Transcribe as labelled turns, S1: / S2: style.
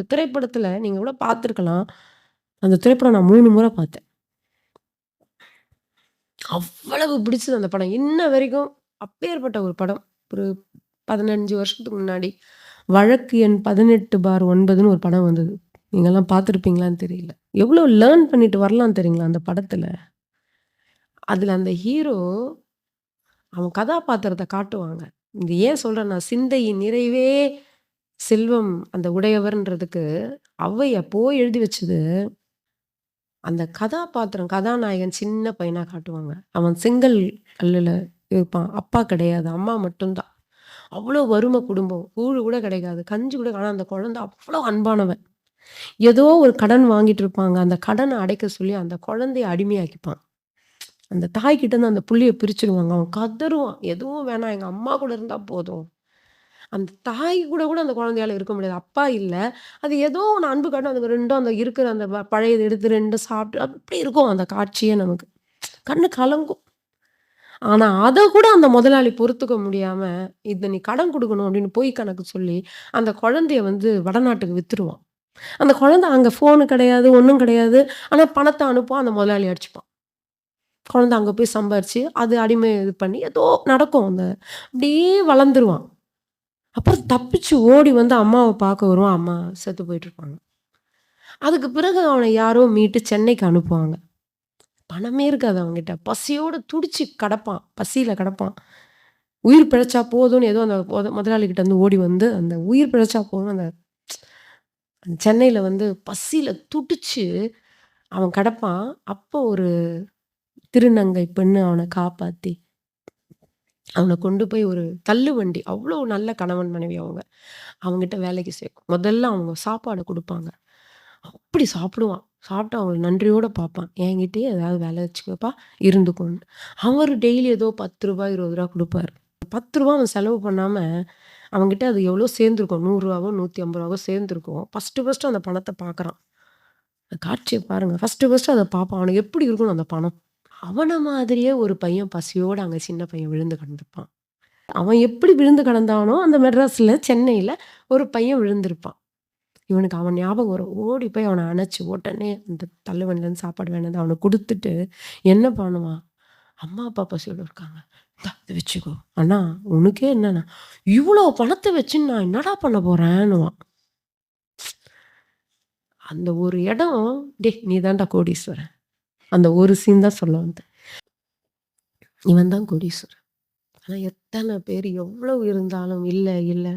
S1: அந்த திரைப்படத்துல நீங்க கூட பார்த்துருக்கலாம். அந்த திரைப்படம் நான் 3 முறை பார்த்தேன். அவ்வளவு பிடிச்சது அந்த படம். இன்ன வரைக்கும் அப்பேற்பட்ட ஒரு படம். ஒரு 15 வருஷத்துக்கு முன்னாடி. வழக்கு எண் 18/9ன்னு ஒரு படம் வந்தது. நீங்கலாம் பார்த்துருப்பீங்களான்னு தெரியல. எவ்வளோ லேர்ன் பண்ணிட்டு வரலாம் தெரியுங்களா அந்த படத்துல. அதுல அந்த ஹீரோ அவன் கதாபாத்திரத்த காட்டுவாங்க. இது ஏன் சொல்றேன்னா, சிந்தையின் நிறைவே செல்வம் அந்த உடையவர்ன்றதுக்கு ஔவை அப்போ எழுதி வச்சது. அந்த கதாபாத்திரம், கதாநாயகன் சின்ன பையனா காட்டுவாங்க. அவன் செங்கல் கல்லுல இருப்பான். அப்பா கிடையாது. அம்மா மட்டும் தான். அவ்ளோ வறும குடும்பம். கூழு கூட கிடைக்காது. கஞ்சி கூட ஆனா அந்த குழந்தை அவ்ளோ அன்பானவன். ஏதோ ஒரு கடன் வாங்கிட்டு இருப்பாங்க. அந்த கடன அடைக்க சொல்லி அந்த குழந்தைய அடிமையாக்கிப்பான். அந்த தாய்கிட்ட இருந்து அந்த புள்ளைய பிரிச்சுருவாங்க. அவன் கதறுவான். எதுவும் வேணாம். எங்க அம்மா கூட இருந்தா போதும். அந்த தாய் கூட கூட அந்த குழந்தையால இருக்க முடியாது. அப்பா இல்ல. அது ஏதோ ஒண்ணு அன்பு காட்டும். அதுங்க 2ம் அந்த இருக்கிற அந்த பழையத எடுத்து 2ம் சாப்பிட்டு அப்படி இருக்கும் அந்த காட்சியே நமக்கு. கண்ணு கலங்கும். ஆனா அத கூட அந்த முதலாளி பொறுத்துக்க முடியாம, "இத நீ கடன் குடுக்கணும்" அப்படின்னு பொய் கணக்கு சொல்லி, அந்த குழந்தைய வந்து வடநாட்டுக்கு வித்துருவான். அந்த குழந்தை அங்க ஃபோனு கிடையாது, ஒண்ணும் கிடையாது. ஆனா பணத்த அனுப்புவான். அந்த முதலாளி அடிச்சுப்பான். குழந்தை அங்க போய் சம்பாரிச்சு, அது அடிமை இது பண்ணி ஏதோ நடக்கும். அந்த அப்படியே வளர்ந்துருவான். அப்புறம் தப்பிச்சு ஓடி வந்து அம்மாவ பார்க்க வருவான். அம்மா செத்து போயிட்டுருப்பாங்க. அதுக்கு பிறகு அவன யாரோ மீட்டு சென்னைக்கு அனுப்புவாங்க. பணமே இருக்காது அவன்கிட்ட. பசியோட துடிச்சு கெடப்பான். பசியில கெடப்பான். உயிர் பிழைச்சா போதும்னு ஏதோ அந்த முதலாளி கிட்ட இருந்து ஓடி வந்து, அந்த உயிர் பிழைச்சா போதும் அந்த சென்னையில வந்து பசியில துடிச்சு அவன் கெடப்பான். அப்போ ஒரு திருநங்கை பெண்ணு அவன காப்பாத்தி, அவன கொண்டு போய் ஒரு தள்ளுவண்டி அவ்ளோ நல்ல கணவன் மனைவி அவங்க. அவங்கிட்ட வேலைக்கு சேர்க்கும். முதல்ல அவங்க சாப்பாடு குடுப்பாங்க. அப்படி சாப்பிடுவான். சாப்பிட்டு அவங்கள நன்றியோட பார்ப்பான். என்கிட்டயே ஏதாவது வேலை வச்சுக்கப்பா இருந்துக்கோன்னு. அவரு டெய்லி ஏதோ ரூ. 10 ரூ. 20 குடுப்பாரு. ரூ. 10 அவன் செலவு பண்ணாம, அவன்கிட்ட அது எவ்வளோ சேர்ந்திருக்கும். ரூ. 100வோ, ரூ. 150வோ சேர்ந்திருக்கும். ஃபர்ஸ்ட்டு அந்த பணத்த பார்க்குறான். அந்த காட்சிய பாருங்க. ஃபர்ஸ்ட்டு அத பார்ப்பான். அவனுக்கு எப்படி இருக்கணும் அந்த பணம்? அவன மாதிரியே ஒரு பையன் பசியோட அங்க சின்ன பையன் விழுந்து கிடந்திருப்பான். அவன் எப்படி விழுந்து கிடந்தானோ, அந்த மெட்ராஸ்ல, சென்னையில ஒரு பையன் விழுந்திருப்பான். இவனுக்கு அவன் ஞாபகம் வரும். ஓடி போய் அவன அணைச்சு, உடனே அந்த தள்ளுவண்டிலருந்து சாப்பாடு வாங்கிட்டு வந்து அவனுக்கு குடுத்துட்டு, என்ன பண்ணுவான்? அம்மா, அப்பா பசியோட இருக்காங்க. இந்தா இத வச்சுக்கோ. அண்ணா உனக்கே என்னண்ணா? இவ்ளோ பணத்த வச்சு நான் என்னடா பண்ண போறேன்னுவான். அந்த ஒரு இடம், டேய் நீ தான்டா கோடீஸ்வரன். அந்த ஒரு சீன் தான் சொல்ல வந்தேன். இவன் தான் கோடீஸ்வரன். ஆனா எத்தன பேர் எவ்வளவு இருந்தாலும் இல்ல, இல்ல.